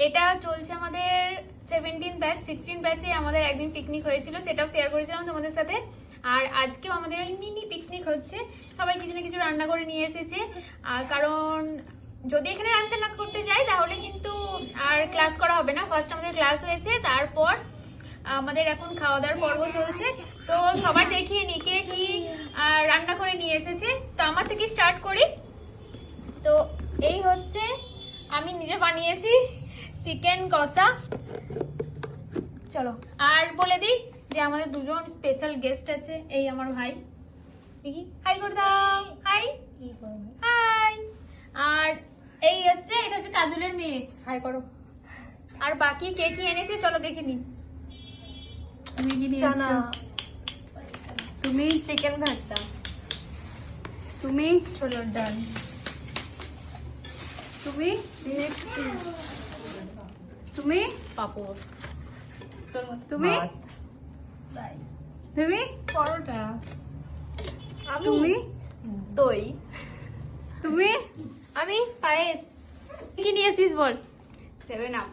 এটা চলছে আমাদের 17 ব্যাচ, 16 ব্যাচে আমাদের একদিন পিকনিক হয়েছিল, সেটাও শেয়ার করেছিলাম তোমাদের সাথে। আর আজকেও আমাদের ওই মিনি পিকনিক হচ্ছে, সবাই কিছু না কিছু রান্না করে নিয়ে এসেছে। আর কারণ যদি এখানে রান্না না করতে যাই তাহলে কিন্তু আর ক্লাস করা হবে না। ফার্স্ট আমাদের ক্লাস হয়েছে, তারপর আমাদের এখন খাওয়া দাওয়ার পর্ব চলছে। তো সবার দেখিয়ে নি কে কি রান্না করে নিয়ে এসেছে। তো আমার থেকে স্টার্ট করি। তো এই হচ্ছে আমি নিজে বানিয়েছি চিকেন কষা। চলো আর বলে দিই যে আমাদের দুজন স্পেশাল গেস্ট আছে। এই আমার ভাই, দেখি হাই করে দাও, হাই হাই। আর এই হচ্ছে, এটা হচ্ছে কাজলের মেয়ে, হাই করো। আর বাকি কে কি এনেছে চলো দেখে নি। তুমি চিকেন ভর্তা, তুমি ছোলার ডাল, তুমি মিষ্টি, তুমি পাপড়, তুমি তুমি পরোটা, তুমি দই, তুমি আমি পায়েস। কি নিয়েছিস বল? 7 আপ।